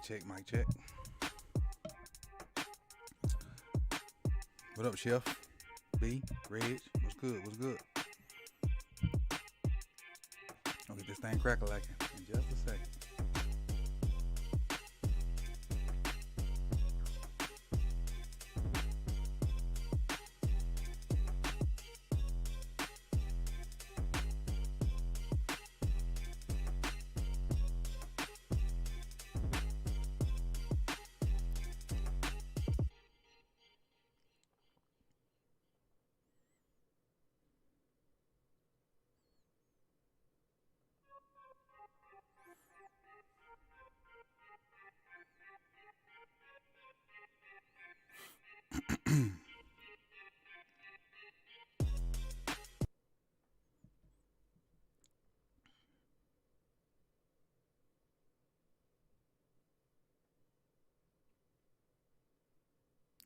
check, mic check. What up, Chef? B, Reg, what's good? What's good? I'll get this thing crack-a-lacking in just a second.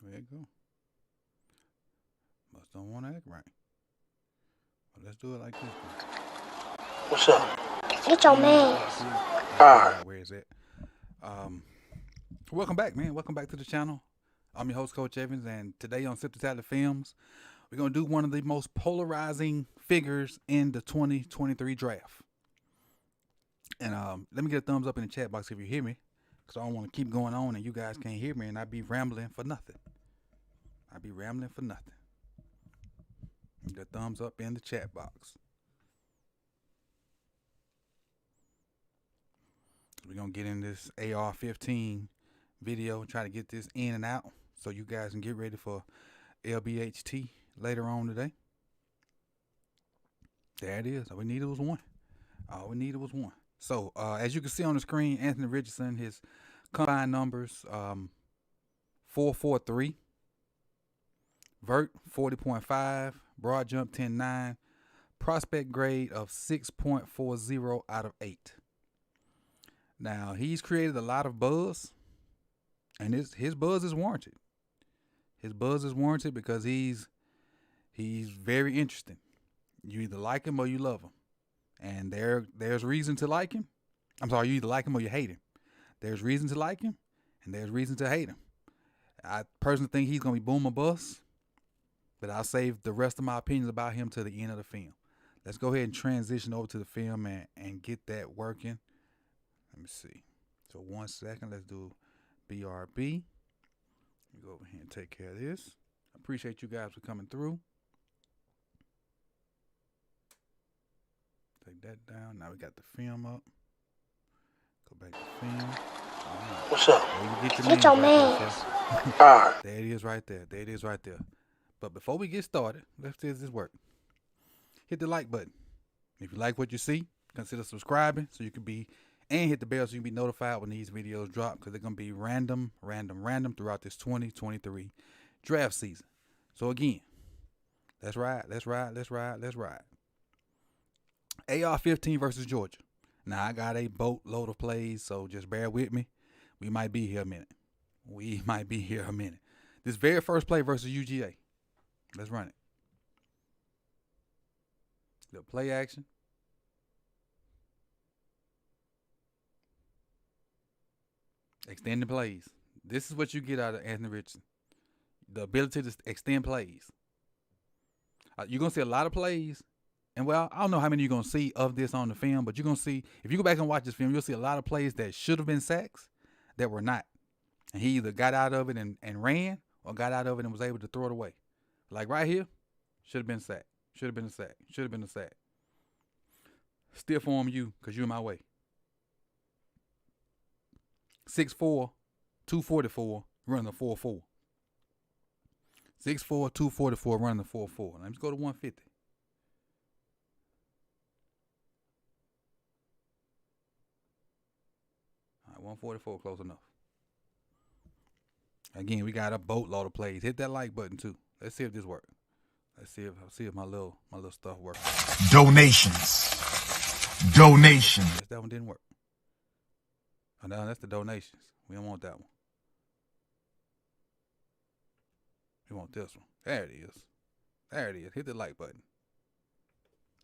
There you go. Must don't want to act right. But let's do it like this. What's up? It's your man. Alright. Where is it? Welcome back, man. Welcome back to the channel. I'm your host, Coach Evans, and today on Sip the Talent Films, we're going to do one of the most polarizing figures in the 2023 draft. And let me get a thumbs up in the chat box if you hear me, because I don't want to keep going on and you guys can't hear me and I be rambling for nothing. Get a thumbs up in the chat box. We're going to get in this AR-15 video, try to get this in and out so you guys can get ready for LBHT later on today. There it is. All we needed was one. So, as you can see on the screen, Anthony Richardson, his combine numbers, 4.43, vert 40.5, broad jump 10.9, prospect grade of 6.40 out of 8. Now, he's created a lot of buzz, and his buzz is warranted. His buzz is warranted because he's very interesting. You either like him or you love him. And there's reason to like him. I'm sorry, you either like him or you hate him. There's reason to like him, and there's reason to hate him. I personally think he's going to be boom or bust, but I'll save the rest of my opinions about him to the end of the film. Let's go ahead and transition over to the film and get that working. Let me see. So 1 second, let's do BRB. Let me go over here and take care of this. I appreciate you guys for coming through. Take that down. Now we got the film up. Go back to film. Right. What's up? It's your man. Alright. There it is right there. There it is right there. But before we get started, let's see this work. Hit the like button. If you like what you see, consider subscribing so you can be, and hit the bell so you can be notified when these videos drop, because they're going to be random throughout this 2023 draft season. So again, let's ride. AR-15 versus Georgia. Now, I got a boatload of plays, so just bear with me. We might be here a minute. This very first play versus UGA. Let's run it. The play action. Extended plays. This is what you get out of Anthony Richardson. The ability to extend plays. You're going to see a lot of plays. And well, I don't know how many you're going to see of this on the film, but you're going to see, if you go back and watch this film, you'll see a lot of plays that should have been sacks that were not. And he either got out of it and ran, or got out of it and was able to throw it away. Like right here, should have been sacked. Should have been a sack. Stiff arm you because you're in my way. 6'4", 244, running the 4.4. 6'4", 244, running the 4.4. Let's go to 150. All right, 144, close enough. Again, we got a boatload of plays. Hit that like button too. Let's see if this works. Let's see if my little stuff works. Donations. That one didn't work. Oh, no, that's the donations. We don't want that one. We want this one. There it is. Hit the like button.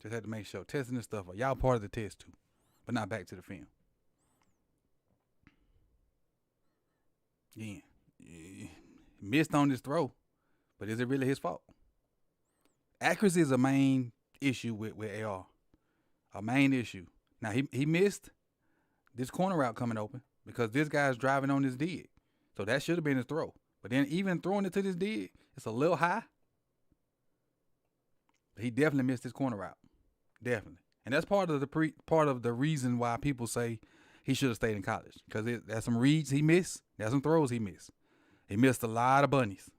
Just had to make sure. Testing this stuff. Y'all part of the test too. But now back to the film. Again, he missed on this throw, but is it really his fault? Accuracy is a main issue with AR. A main issue. Now, he missed this corner route coming open because this guy's driving on this dig. So that should have been his throw. But then even throwing it to this dig, it's a little high. He definitely missed his corner route. Definitely. And that's part of the reason why people say he should have stayed in college. Because there's some reads he missed. There's some throws he missed. He missed a lot of bunnies.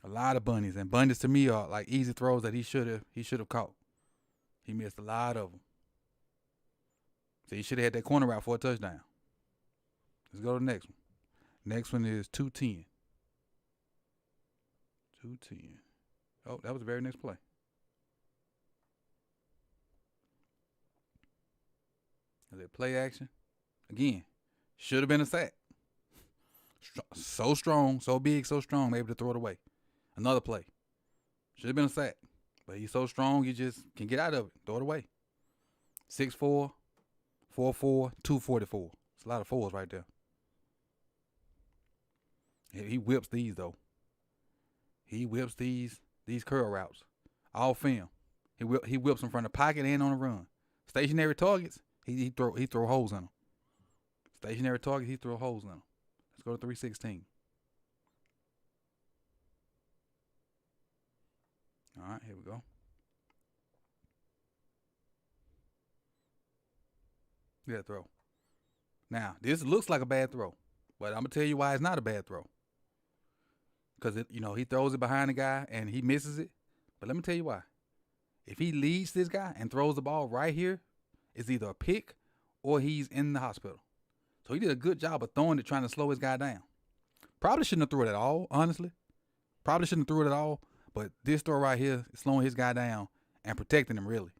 A lot of bunnies. And bunnies to me are like easy throws that he should have caught. He missed a lot of them. So he should have had that corner route for a touchdown. Let's go to the next one. Next one is 210. 210. Oh, that was the very next play. Is it play action? Again, should have been a sack. So strong, so big, so strong, able to throw it away. Another play. Should have been a sack. But he's so strong, he just can get out of it. Throw it away. 6'4", 4'4", 244. It's a lot of fours right there. He whips these, though. He whips these curl routes. All film. He whips them from the pocket and on the run. Stationary targets, he throw holes in them. Stationary targets, he throw holes in them. Let's go to 316. All right, here we go. Yeah, throw. Now, this looks like a bad throw, but I'm going to tell you why it's not a bad throw. Because, he throws it behind the guy and he misses it. But let me tell you why. If he leads this guy and throws the ball right here, it's either a pick or he's in the hospital. So he did a good job of throwing it, trying to slow his guy down. Probably shouldn't have threw it at all, honestly. Probably shouldn't have threw it at all. But this throw right here is slowing his guy down and protecting him, really.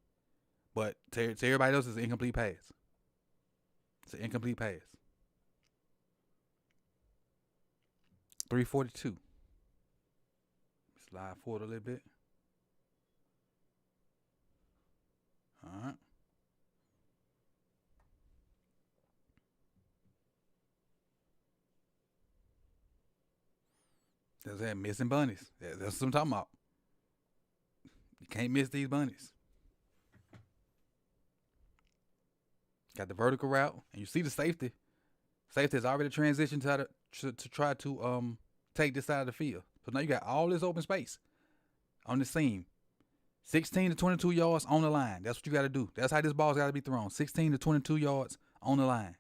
But to everybody else, it's an incomplete pass. It's an incomplete pass. 342. Slide forward a little bit. All right. That's that missing bunnies. That's what I'm talking about. You can't miss these bunnies. Got the vertical route, and you see the safety. Safety has already transitioned to try to take this side of the field. So now you got all this open space on the seam. 16 to 22 yards on the line. That's what you got to do. That's how this ball's got to be thrown. 16 to 22 yards on the line.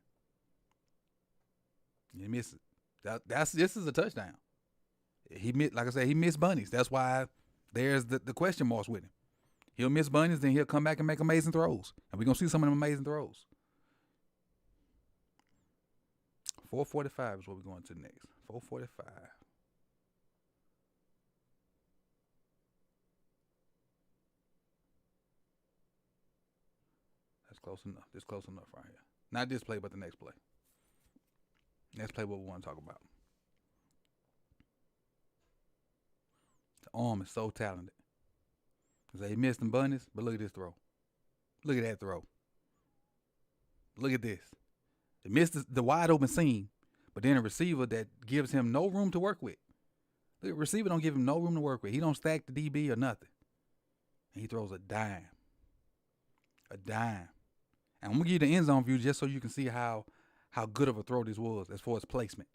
You miss it. This is a touchdown. Like I said, he missed bunnies. That's why there's the question marks with him. He'll miss bunnies, then he'll come back and make amazing throws. And we're going to see some of them amazing throws. 445 is what we're going to next. 445. That's close enough. This close enough right here. Not this play, but the next play. Next play, what we want to talk about. The arm is so talented. He missed them bunnies, but look at this throw. Look at that throw. Look at this. He missed the wide open seam, but then a receiver that gives him no room to work with. The receiver don't give him no room to work with. He don't stack the DB or nothing. And he throws a dime. A dime. And I'm going to give you the end zone view just so you can see how good of a throw this was as far as placement.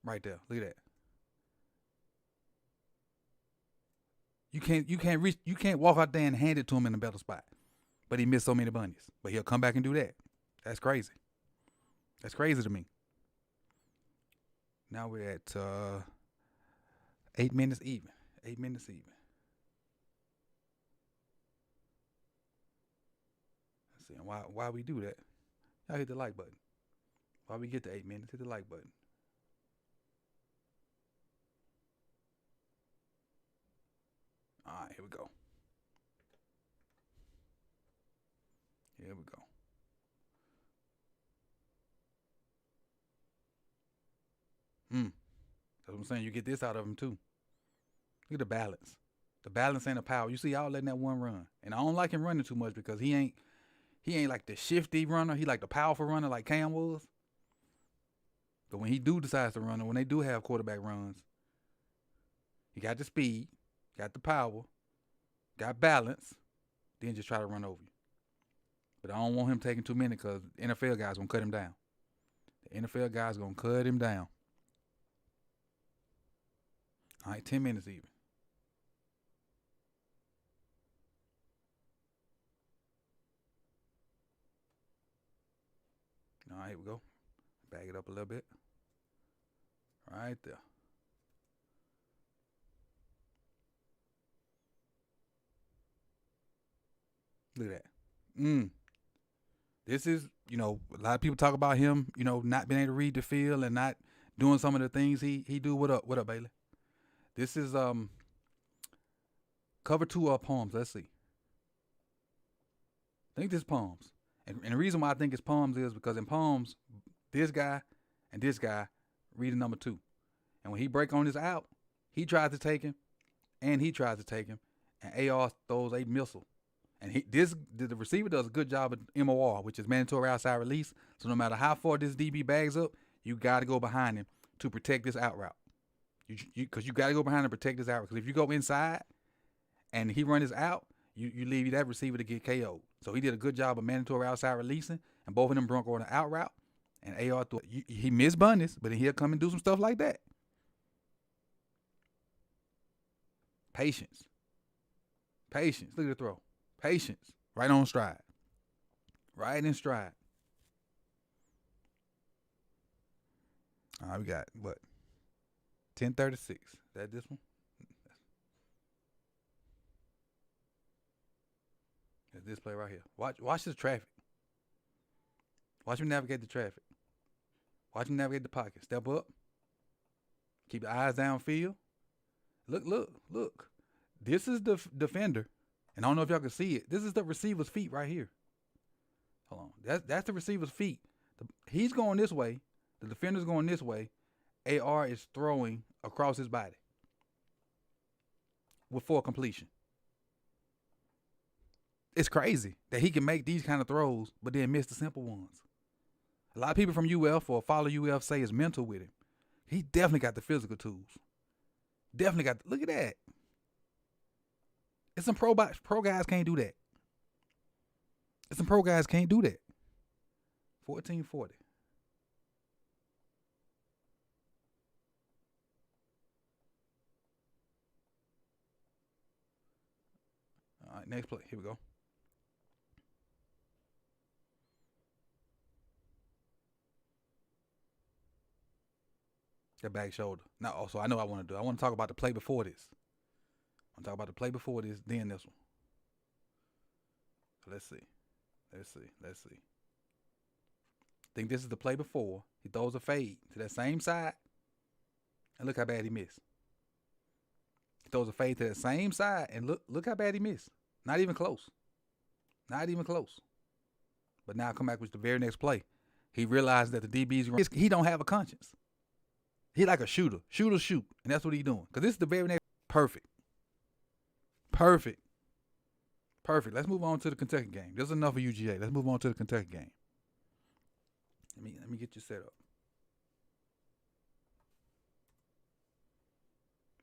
Right there. Look at that. You can't walk out there and hand it to him in a better spot. But he missed so many bunnies. But he'll come back and do that. That's crazy. That's crazy to me. Now we're at 8 minutes even. 8 minutes even. Let's see why we do that. Y'all hit the like button. Why we get to 8 minutes, hit the like button. All right, here we go. Here we go. That's what I'm saying. You get this out of him too. Look at the balance. The balance and the power. You see y'all letting that one run. And I don't like him running too much because he ain't like the shifty runner. He like the powerful runner like Cam was. But when he decides to run, or when they do have quarterback runs, he got the speed, got the power, got balance, then just try to run over you. But I don't want him taking too many because the NFL guy's going to cut him down. The NFL guy's going to cut him down. All right, 10 minutes even. All right, here we go. Back it up a little bit. Right there. Look at that. This is, a lot of people talk about him, not being able to read the field and not doing some of the things he do. What up, Bailey? This is cover 2 of Palms. Let's see. I think this is Palms. And the reason why I think it's Palms is because in Palms, this guy and this guy read number 2. And when he break on his out, he tries to take him, and he tries to take him, and AR throws a missile. And the receiver does a good job at MOR, which is mandatory outside release. So no matter how far this DB bags up, you got to go behind him to protect this out route. Because you got to go behind him to protect this out route. Because if you go inside and he run his out, you leave that receiver to get KO'd. So he did a good job of mandatory outside releasing, and both of them broke on the out route. And AR threw it. He missed bunnies, but he'll come and do some stuff like that. Patience. Look at the throw. Patience. Right on stride. Right in stride. All right, we got, 10:36. Is that this one? That's this play right here. Watch this traffic. Watch him navigate the traffic. Watch him navigate the pocket. Step up. Keep your eyes downfield. Look. This is the defender. And I don't know if y'all can see it. This is the receiver's feet right here. Hold on. That's the receiver's feet. He's going this way. The defender's going this way. AR is throwing across his body for completion. It's crazy that he can make these kind of throws, but then miss the simple ones. A lot of people from UF or follow UF say it's mental with him. He definitely got the physical tools. Definitely got. Look at that. It's some pro guys can't do that. It's some pro guys can't do that. 1440. All right, next play. Here we go. That back shoulder. Now, also, I know what I want to do. I want to talk about the play before this. I'm talking about the play before this, then this one. So let's see. I think this is the play before. He throws a fade to that same side. And look how bad he missed. He throws a fade to that same side. And look how bad he missed. Not even close. But now come back with the very next play. He realized that the DBs, he don't have a conscience. He like a shooter. Shoot. And that's what he doing. Because this is the very next. Perfect. Let's move on to the Kentucky game. There's enough of UGA. Let's move on to the Kentucky game. Let me get you set up.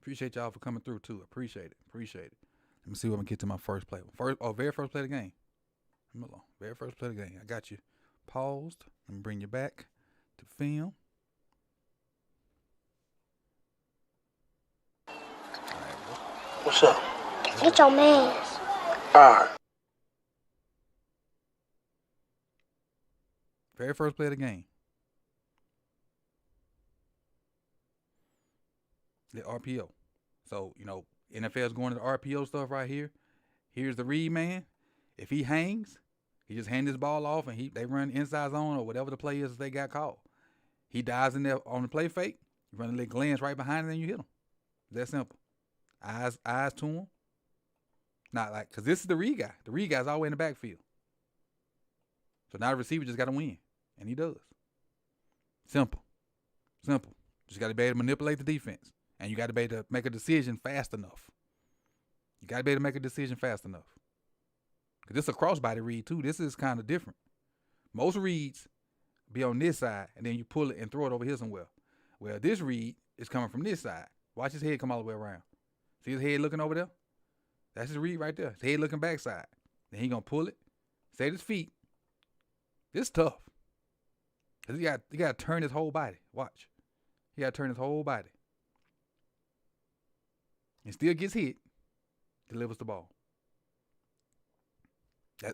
Appreciate y'all for coming through too. Appreciate it. Let me see what I'm gonna get to my first play. Very first play of the game. Very first play of the game. I got you paused. Let me bring you back to film. What's up? Get your man. Alright. Very first play of the game. The RPO. So, NFL's going to the RPO stuff right here. Here's the read man. If he hangs, he just hand his ball off and they run inside zone or whatever the play is they got called. He dives in there on the play fake. You run a little glance right behind him and you hit him. That simple. Eyes to him. Not like, because this is the read guy. The read guy's all the way in the backfield. So now the receiver just got to win. And he does. Simple. Just got to be able to manipulate the defense. And you got to be able to make a decision fast enough. Because this is a crossbody read too. This is kind of different. Most reads be on this side, and then you pull it and throw it over here somewhere. Well, this read is coming from this side. Watch his head come all the way around. See his head looking over there? That's his read right there. His head looking backside. Then he gonna pull it, set his feet. This is tough. Cause he got to turn his whole body. Watch. He got to turn his whole body. And still gets hit. Delivers the ball.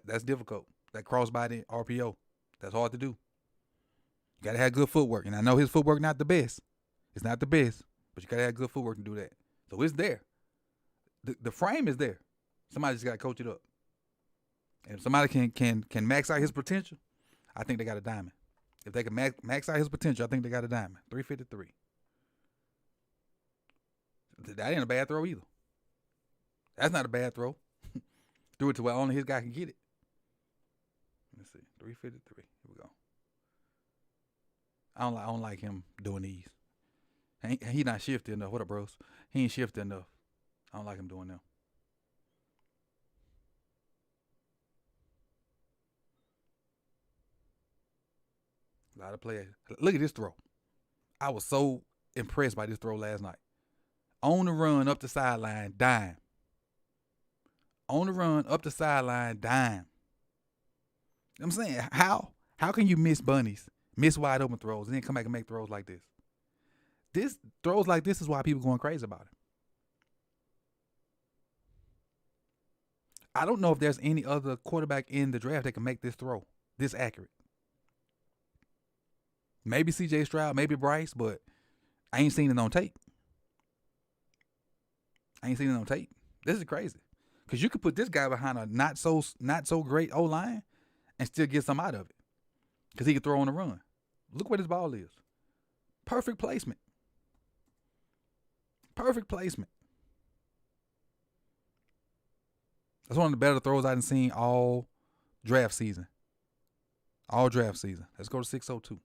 That's difficult. That crossbody RPO. That's hard to do. You got to have good footwork. And I know his footwork not the best. It's not the best. But you got to have good footwork to do that. So it's there. The frame is there. Somebody just got to coach it up. And if somebody can max out his potential, I think they got a diamond. If they can max out his potential, I think they got a diamond. 353. That ain't a bad throw either. That's not a bad throw. Threw it to where only his guy can get it. Let's see. 353. Here we go. I don't like him doing these. He not shifty enough. What up, bros? He ain't shifty enough. I don't like him doing them. A lot of players. Look at this throw. I was so impressed by this throw last night. On the run up the sideline, dime. On the run up the sideline, dime. You know what I'm saying? How can you miss bunnies, miss wide open throws, and then come back and make throws like this? This throws like this is why people going crazy about it. I don't know if there's any other quarterback in the draft that can make this throw this accurate. Maybe C.J. Stroud, maybe Bryce, but I ain't seen it on tape. This is crazy. Because you could put this guy behind a not so great O-line and still get some out of it. Because he can throw on the run. Look where this ball is. Perfect placement. That's one of the better throws I've seen all draft season. Let's go to 602.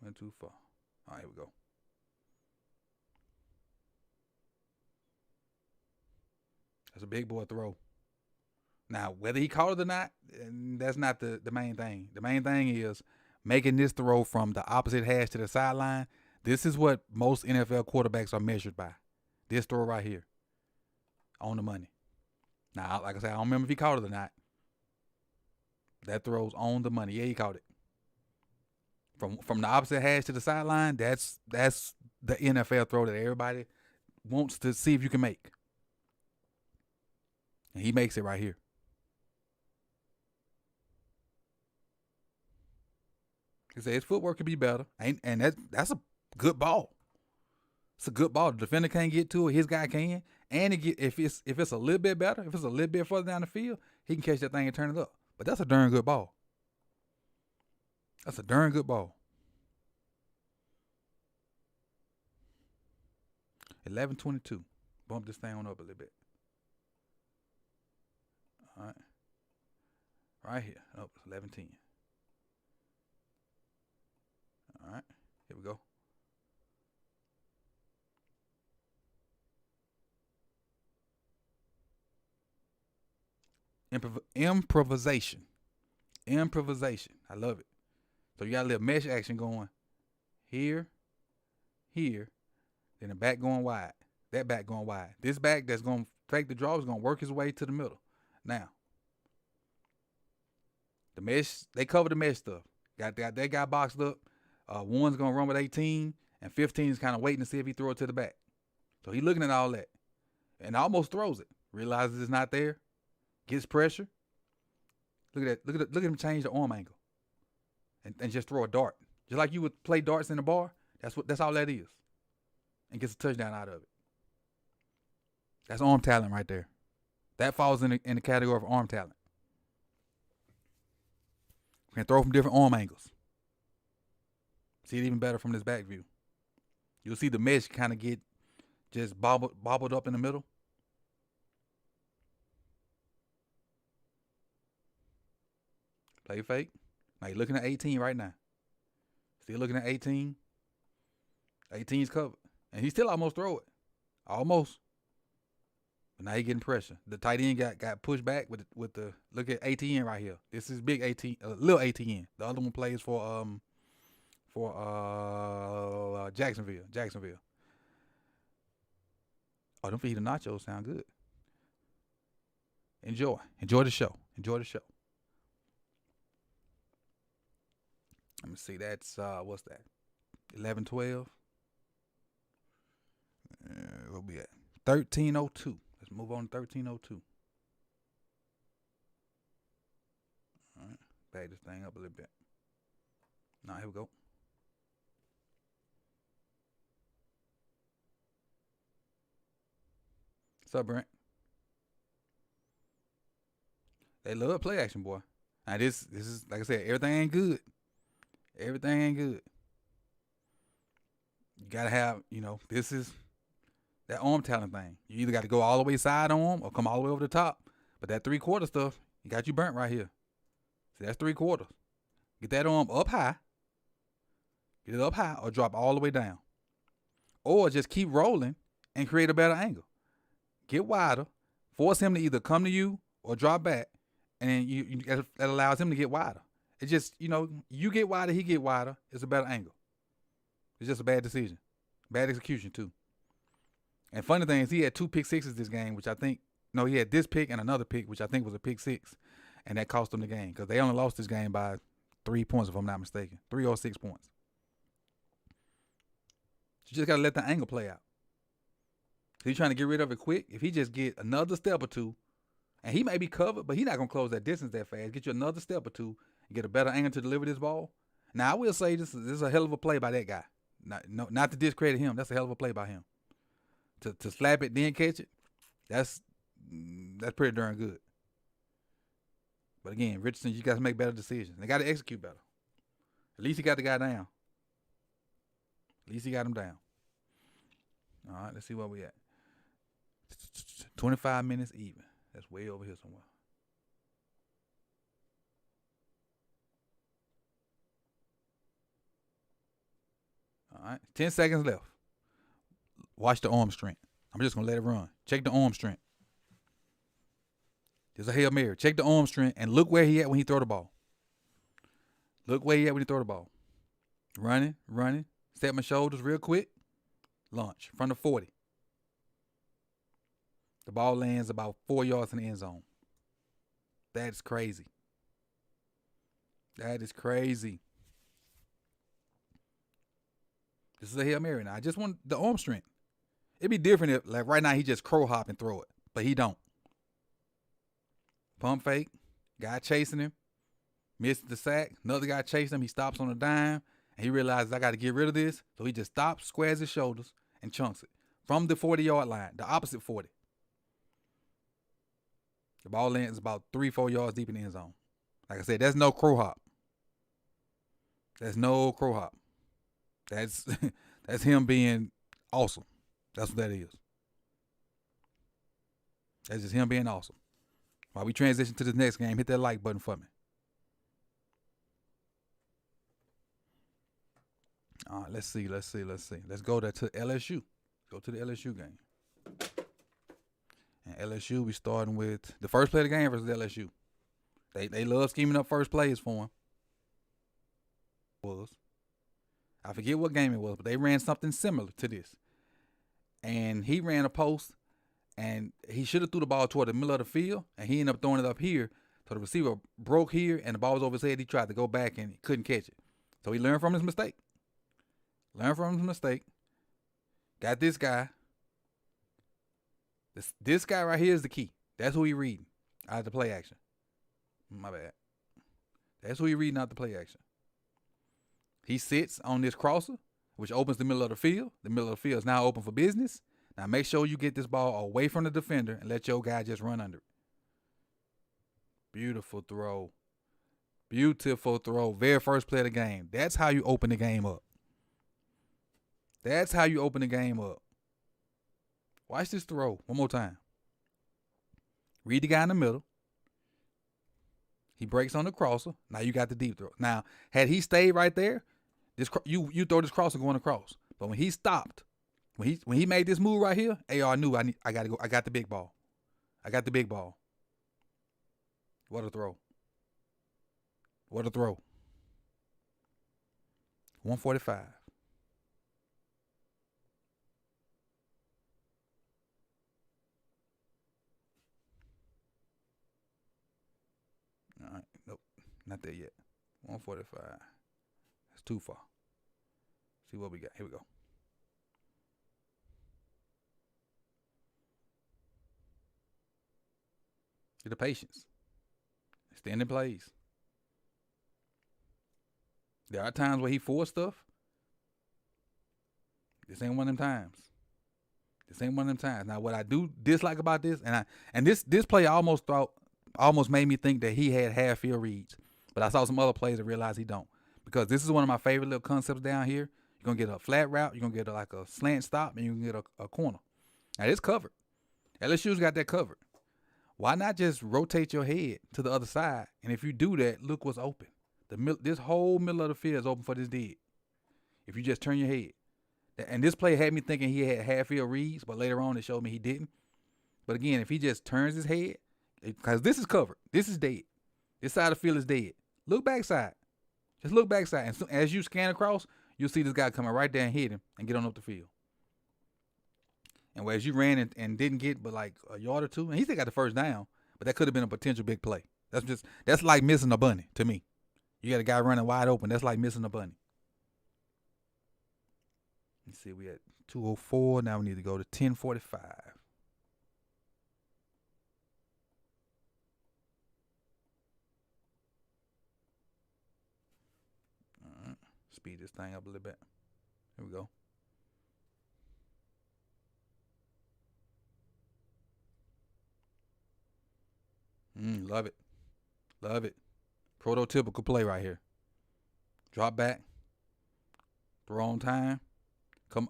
Went too far. All right, here we go. That's a big boy throw. Now, whether he caught it or not, that's not the main thing. The main thing is making this throw from the opposite hash to the sideline. This is what most NFL quarterbacks are measured by. This throw right here. On the money. Now, like I said, I don't remember if he caught it or not. That throw's on the money. Yeah, he caught it. From the opposite hash to the sideline, that's the NFL throw that everybody wants to see if you can make. And he makes it right here. He said his footwork could be better. And that's a good ball. It's a good ball. The defender can't get to it. His guy can. And if it's a little bit better, if it's a little bit further down the field, he can catch that thing and turn it up. But that's a darn good ball. 11:22. Bump this thing on up a little bit. All right. Right here. Up 11:10. All right. Here we go. Improvisation. I love it. So you got a little mesh action going here, then the back going wide. That back going wide. This back that's going to fake the draw is going to work his way to the middle. Now, the mesh, they cover the mesh stuff. Got that guy boxed up. One's going to run with 18, and 15 is kind of waiting to see if he throw it to the back. So he's looking at all that and almost throws it. Realizes it's not there. Gets pressure. Look at that. Look at him change the arm angle. And just throw a dart. Just like you would play darts in the bar. That's all that is. And gets a touchdown out of it. That's arm talent right there. That falls in the category of arm talent. Can throw from different arm angles. See it even better from this back view. You'll see the mesh kind of get just bobbled up in the middle. Play fake. Now you're looking at 18 right now. Still looking at 18. 18's covered. And he still almost throw it. Almost. But now he getting pressure. The tight end got pushed back with the look at ATN right here. This is big ATN, little ATN. The other one plays for Jacksonville. Oh, them fajita nachos sound good. Enjoy the show. Let me see. That's what's that? 11, 12. We'll be at 13:02. Let's move on to 13:02. All right, back this thing up a little bit. Now here we go. What's up, Brent? They love play action, boy. Now this is like I said, everything ain't good. You gotta have, this is that arm talent thing. You either got to go all the way side arm or come all the way over the top. But that 3/4 stuff, you got you burnt right here. See, that's 3/4. Get that arm up high. Get it up high or drop all the way down. Or just keep rolling and create a better angle. Get wider. Force him to either come to you or drop back. And then that allows him to get wider. It just, you get wider, he get wider. It's a better angle. It's just a bad decision. Bad execution, too. And funny thing is, he had 2 pick sixes this game, which I think, he had this pick and another pick, which I think was a pick 6. And that cost them the game because they only lost this game by 3 points, if I'm not mistaken. 3 or 6 points. You just got to let the angle play out. He's trying to get rid of it quick. If he just get another step or two, and he may be covered, but he's not going to close that distance that fast. Get you another step or two and get a better angle to deliver this ball. Now, I will say this is a hell of a play by that guy. Not to discredit him. That's a hell of a play by him. To slap it, then catch it, that's pretty darn good. But again, Richardson, you got to make better decisions. They got to execute better. At least he got the guy down. At least he got him down. All right, let's see where we at. 25 minutes even. That's way over here somewhere. All right, 10 seconds left. Watch the arm strength. I'm just going to let it run. Check the arm strength. There's a Hail Mary. Check the arm strength and look where he at when he throw the ball. Running. Step my shoulders real quick. Launch from the 40. The ball lands about 4 yards in the end zone. That's crazy. That is crazy. This is a Hail Mary now. I just want the arm strength. It'd be different if, like right now, he just crow hop and throw it. But he don't. Pump fake. Guy chasing him. Missed the sack. Another guy chasing him. He stops on a dime. And he realizes I got to get rid of this. So he just stops, squares his shoulders, and chunks it. From the 40-yard line. The opposite 40. The ball lands about 3-4 yards deep in the end zone. Like I said, that's no crow hop. That's that's him being awesome. That's what that is. That's just him being awesome. While we transition to the next game, hit that like button for me. All right, let's see. Let's go to LSU. Go to the LSU game. And LSU, we starting with the first play of the game versus LSU. They love scheming up first plays for him. I forget what game it was, but they ran something similar to this. And he ran a post, and he should have threw the ball toward the middle of the field, and he ended up throwing it up here. So the receiver broke here, and the ball was over his head. He tried to go back, and he couldn't catch it. So he learned from his mistake. Got this guy. This guy right here is the key. That's who he reading out of the play action. My bad. That's who he reading out the play action. He sits on this crosser, which opens the middle of the field. The middle of the field is now open for business. Now make sure you get this ball away from the defender and let your guy just run under it. Beautiful throw. Very first play of the game. That's how you open the game up. Watch this throw one more time. Read the guy in the middle. He breaks on the crosser. Now you got the deep throw. Now, had he stayed right there, you throw this crosser going across. But when he stopped, when he made this move right here, AR knew I got to go. I got the big ball. I got the big ball. What a throw. What a throw. 145. All right. Nope. Not there yet. 145. That's too far. See what we got. Here we go. Get the patience. Stand in place. There are times where he forced stuff. This ain't one of them times. This ain't one of them times. Now, what I do dislike about this, and this play almost made me think that he had half field reads, but I saw some other plays that realized he don't. Because this is one of my favorite little concepts down here. You're gonna get a flat route, you're gonna get like a slant stop, and you can get a corner. Now it's covered. LSU's got that covered. Why not just rotate your head to the other side? And if you do that, look what's open. This whole middle of the field is open for this dead. If you just turn your head. And this play had me thinking he had half field reads, but later on it showed me he didn't. But again, if he just turns his head, because this is covered. This is dead. This side of the field is dead. Look backside. Just look backside. And so, as you scan across, you'll see this guy coming right there and hit him and get on up the field. And whereas you ran and didn't get but like a yard or two, and he still got the first down, but that could have been a potential big play. That's like missing a bunny to me. You got a guy running wide open. That's like missing a bunny. Let's see, we at 2:04. Now we need to go to 10:45. All right, speed this thing up a little bit. Here we go. Love it. Love it. Prototypical play right here. Drop back. Throw on time.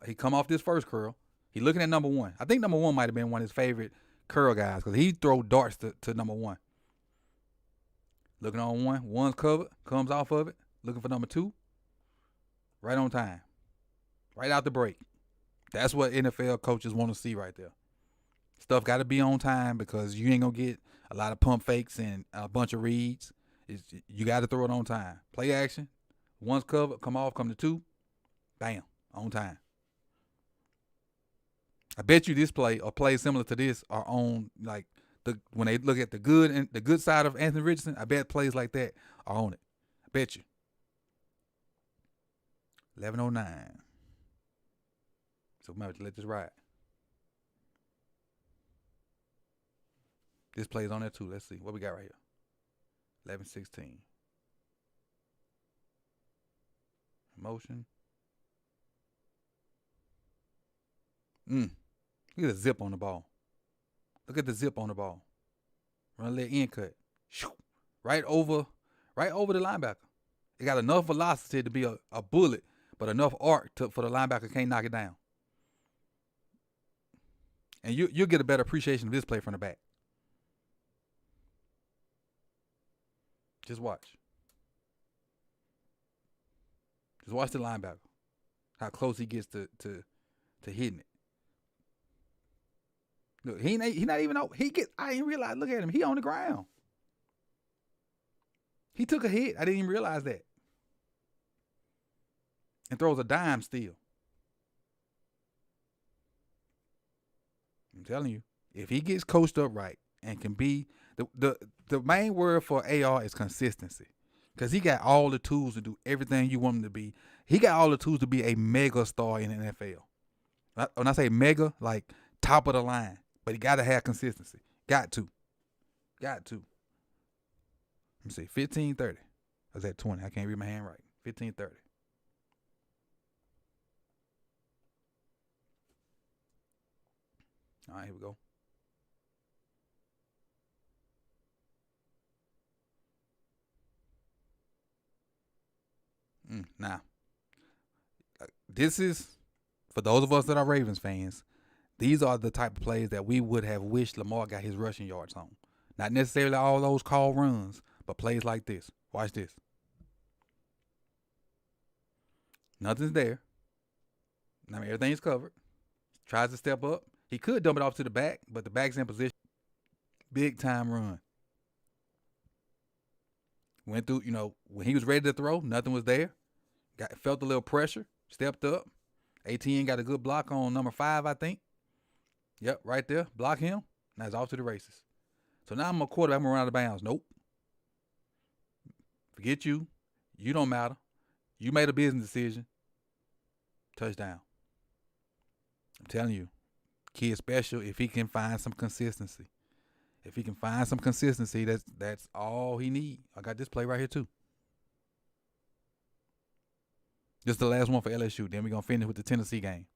He come off this first curl. He looking at number one. I think number one might have been one of his favorite curl guys because he throw darts to number one. Looking on one. One's covered. Comes off of it. Looking for number two. Right on time. Right out the break. That's what NFL coaches want to see right there. Stuff got to be on time because you ain't going to get a lot of pump fakes and a bunch of reads. You got to throw it on time. Play action. One's covered. Come off. Come to two. Bam. On time. I bet you this play or plays similar to this are on like when they look at the good side of Anthony Richardson. I bet plays like that are on it. I bet you. 11:09. So we might have to let this ride. This plays on there too. Let's see what we got right here. 11:16. Motion. Look at the zip on the ball. Look at the zip on the ball. Run a little end cut. Right over the linebacker. It got enough velocity to be a bullet, but enough arc for the linebacker can't knock it down. And you'll get a better appreciation of this play from the back. Just watch. Just watch the linebacker. How close he gets to hitting it. Look, he not even know. I didn't realize. Look at him. He on the ground. He took a hit. I didn't even realize that. And throws a dime still. I'm telling you, if he gets coached up right and can be the main word for AR is consistency. Because he got all the tools to do everything you want him to be. He got all the tools to be a mega star in the NFL. When I say mega, like top of the line. But he got to have consistency. Got to. Let me see. 15:30. I was at 20. I can't read my hand right. 15:30. All right, here we go. Now, this is, for those of us that are Ravens fans, these are the type of plays that we would have wished Lamar got his rushing yards on. Not necessarily all those call runs, but plays like this. Watch this. Nothing's there. I mean, everything's covered. Tries to step up. He could dump it off to the back, but the back's in position. Big time run. Went through, when he was ready to throw, nothing was there. Felt a little pressure, stepped up. ATN got a good block on number 5, I think. Yep, right there. Block him. Now it's off to the races. So now I'm a quarterback. I'm going to run out of bounds. Nope. Forget you. You don't matter. You made a business decision. Touchdown. I'm telling you, kid special if he can find some consistency. If he can find some consistency, that's all he need. I got this play right here too. This is the last one for LSU. Then we're going to finish with the Tennessee game.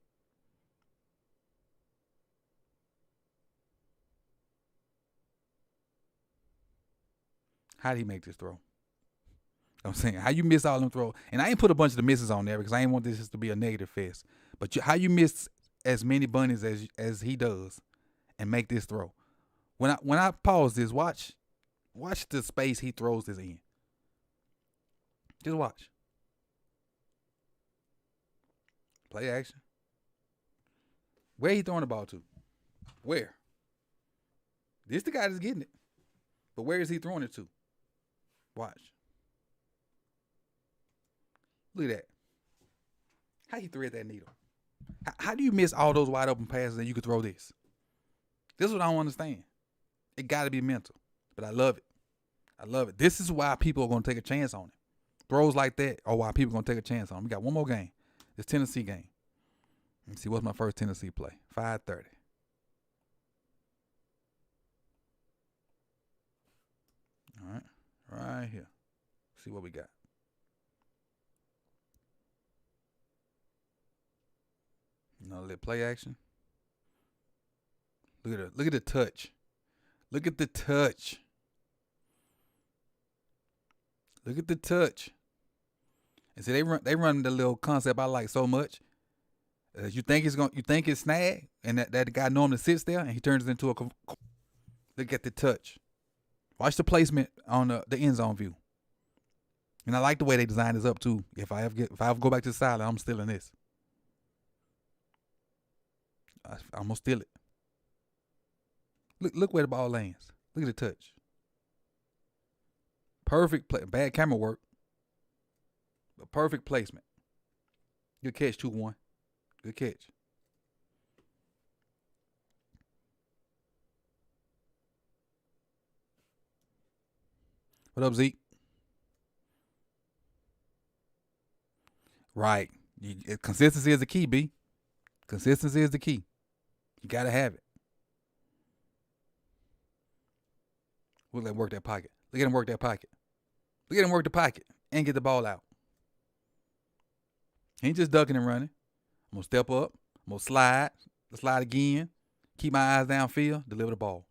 How did he make this throw? I'm saying, how you miss all them throws? And I ain't put a bunch of the misses on there because I ain't want this just to be a negative fest. But how you miss as many bunnies as he does and make this throw? When I pause this, watch the space he throws this in. Just watch. Play action. Where he throwing the ball to? Where? This the guy that's getting it. But where is he throwing it to? Watch. Look at that. How you thread that needle? How do you miss all those wide open passes and you could throw this? This is what I don't understand. It got to be mental. But I love it. I love it. This is why people are going to take a chance on it. Throws like that are why people are going to take a chance on it. We got one more game. This Tennessee game. Let me see. What's my first Tennessee play? 5:30. All right. Right here. See what we got. Another little play action. Look at the touch. Look at the touch. Look at the touch. And see, they run the little concept I like so much. You think it's snag, and that guy normally sits there, and he turns it into a. Look at the touch. Watch the placement on the end zone view. And I like the way they designed this up too. If I ever go back to the sideline, I'm stealing this. I'm gonna steal it. Look where the ball lands. Look at the touch. Perfect play. Bad camera work, but perfect placement. Good catch, 2-1. Good catch. What up, Zeke? Right. Consistency is the key, B. Consistency is the key. You got to have it. Look at him work that pocket. Look at him work that pocket. Look at him work the pocket and get the ball out. He ain't just ducking and running. I'm going to step up. I'm going to slide. Slide again. Keep my eyes downfield. Deliver the ball.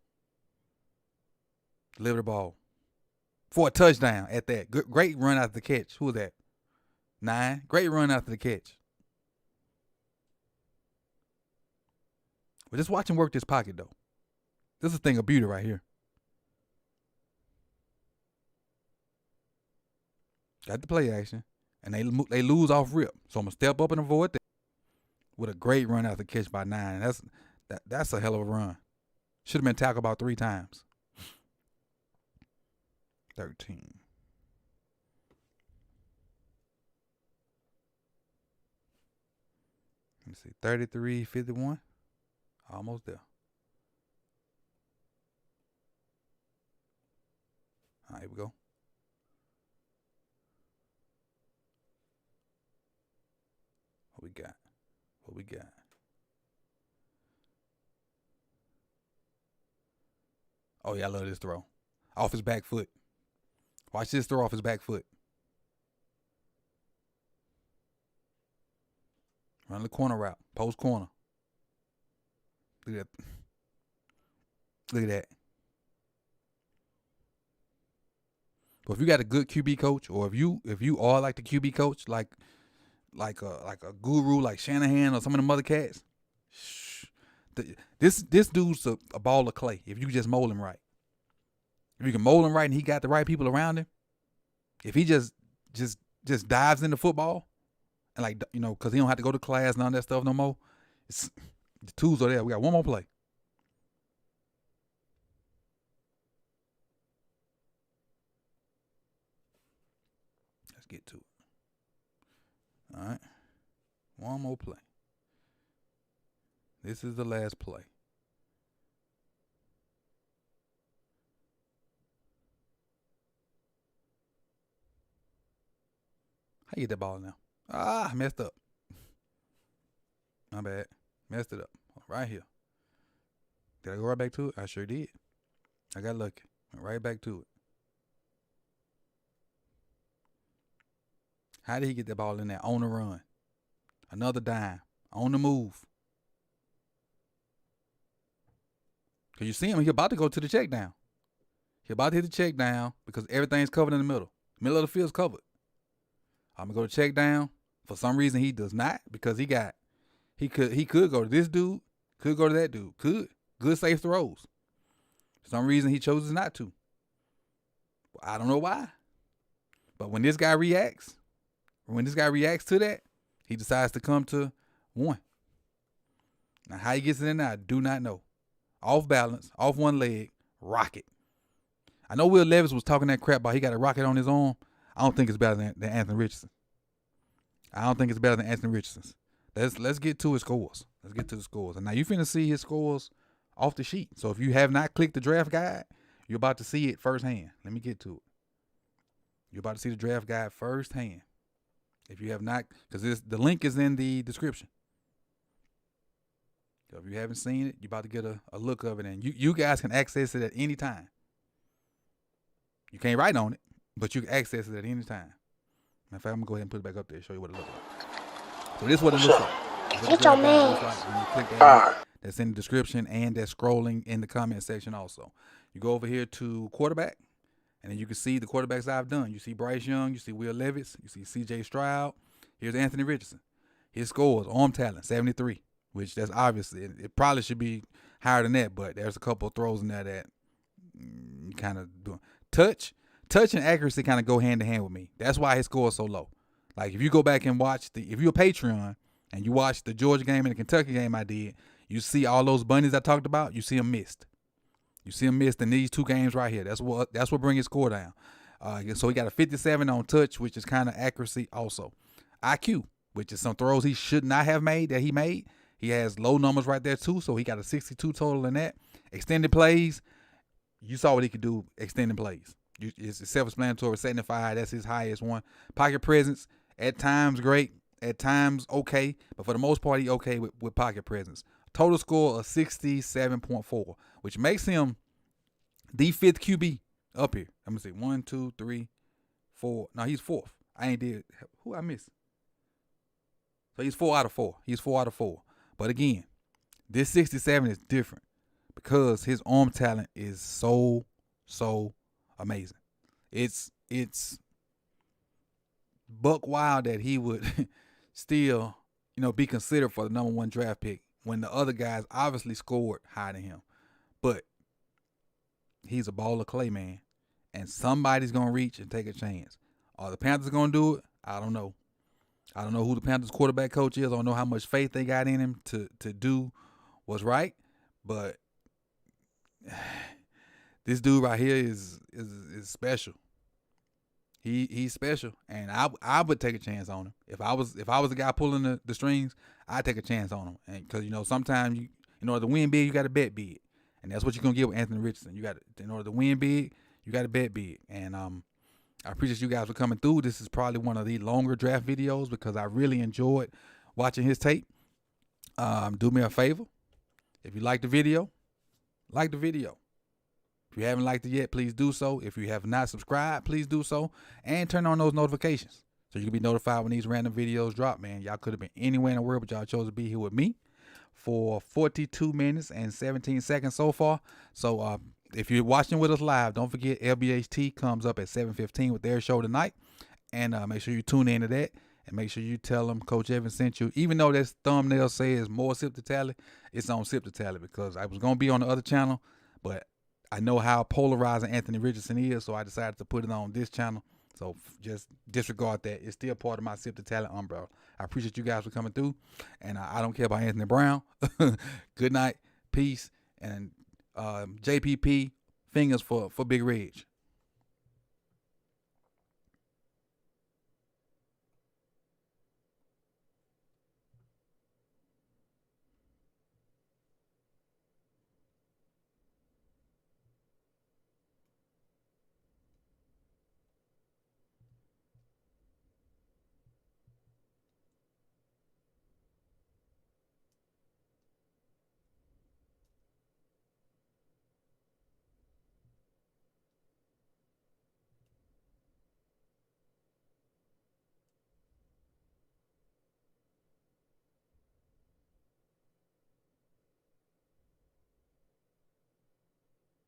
Deliver the ball. For a touchdown at that. Great run after the catch. Who was that? 9. Great run after the catch. But just watch him work this pocket, though. This is a thing of beauty right here. Got the play action. And they lose off rip. So I'm going to step up and avoid that. With a great run after the catch by 9. That's a hell of a run. Should have been tackled about 3 times. 13. Let me see. 33, 51. Almost there. All right, here we go. What we got? What we got? Oh, yeah, I love this throw. Off his back foot. Watch this throw off his back foot. Run the corner route. Post corner. Look at that. Look at that. But if you got a good QB coach, or if you are like the QB coach, like a guru like Shanahan or some of them other cats, this dude's a ball of clay. If you just mold him right, if you can mold him right, and he got the right people around him, if he just dives into football, and because he don't have to go to class, none of that stuff no more. The tools are there. We got one more play. get to it. All right. One more play. This is the last play. How you get that ball now? I messed up. My bad. Messed it up. Right here. Did I go right back to it? I sure did. I got lucky. Went right back to it. How did he get that ball in there? On the run. Another dime. On the move. Because you see him, he about to go to the check down. He about to hit the check down because everything's covered in the middle. Middle of the field's covered. I'm going to go to check down. For some reason, he does not because he could go to this dude, could go to that dude, could. Good safe throws. For some reason, he chooses not to. I don't know why. But when this guy reacts to that, he decides to come to one. Now, how he gets it in there, I do not know. Off balance, off one leg, rocket. I know Will Levis was talking that crap about he got a rocket on his arm. I don't think it's better than Anthony Richardson. I don't think it's better than Anthony Richardson's. Let's get to his scores. Let's get to the scores. And now you finna see his scores off the sheet. So if you have not clicked the draft guide, you're about to see it firsthand. Let me get to it. You're about to see the draft guide firsthand. If you have not, because the link is in the description. So if you haven't seen it, you're about to get a look of it. And you guys can access it at any time. You can't write on it, but you can access it at any time. In fact, I'm going to go ahead and put it back up there and show you what it looks like. So this is what it looks like. Get your man. When you click that, that's in the description and that's scrolling in the comment section also. You go over here to quarterback, and then you can see the quarterbacks I've done. You see Bryce Young, you see Will Levis, you see C.J. Stroud. Here's Anthony Richardson. His scores, arm talent, 73, which that's obviously, it probably should be higher than that, but there's a couple of throws in there that kind of doing. Touch and accuracy kind of go hand in hand with me. That's why his score is so low. Like if you go back and watch if you're a Patreon and you watch the Georgia game and the Kentucky game I did, you see all those bunnies I talked about, you see them missed. You see him missed in these two games right here. That's what bring his score down. So he got a 57 on touch, which is kind of accuracy also. IQ, which is some throws he should not have made that he made. He has low numbers right there too, so he got a 62 total in that. Extended plays, you saw what he could do extending plays. It's self-explanatory, 75, that's his highest one. Pocket presence, at times great, at times okay, but for the most part, he okay with pocket presence. Total score of 67.4, which makes him the fifth QB up here. I'm going to say 1, 2, 3, 4. No, he's fourth. I ain't did. Who I missed? So he's 4 out of 4. He's 4 out of 4. But again, this 67 is different because his arm talent is so amazing. It's buck wild that he would still, be considered for the number 1 draft pick when the other guys obviously scored higher than him. But he's a ball of clay, man. And somebody's going to reach and take a chance. Are the Panthers going to do it? I don't know. I don't know who the Panthers quarterback coach is. I don't know how much faith they got in him to do what's right. But this dude right here is special. He's special, and I would take a chance on him if I was the guy pulling the strings. I'd take a chance on him, and because sometimes in order to win big, you got to bet big, and that's what you're gonna get with Anthony Richardson. In order to win big, you got to bet big, and I appreciate you guys for coming through. This is probably one of the longer draft videos because I really enjoyed watching his tape. Do me a favor, if you like the video, like the video. If you haven't liked it yet, please do so. If you have not subscribed, please do so. And turn on those notifications so you can be notified when these random videos drop, man. Y'all could have been anywhere in the world, but y'all chose to be here with me for 42 minutes and 17 seconds so far. So if you're watching with us live, don't forget LBHT comes up at 7:15 with their show tonight. And make sure you tune into that. And make sure you tell them Coach Evans sent you. Even though this thumbnail says more Sip to Tally, it's on Sip to Tally because I was going to be on the other channel, but I know how polarizing Anthony Richardson is, so I decided to put it on this channel. So just disregard that. It's still part of my Sip to Talent umbrella. I appreciate you guys for coming through, and I don't care about Anthony Brown. Good night, peace, and JPP, fingers for Big Reg.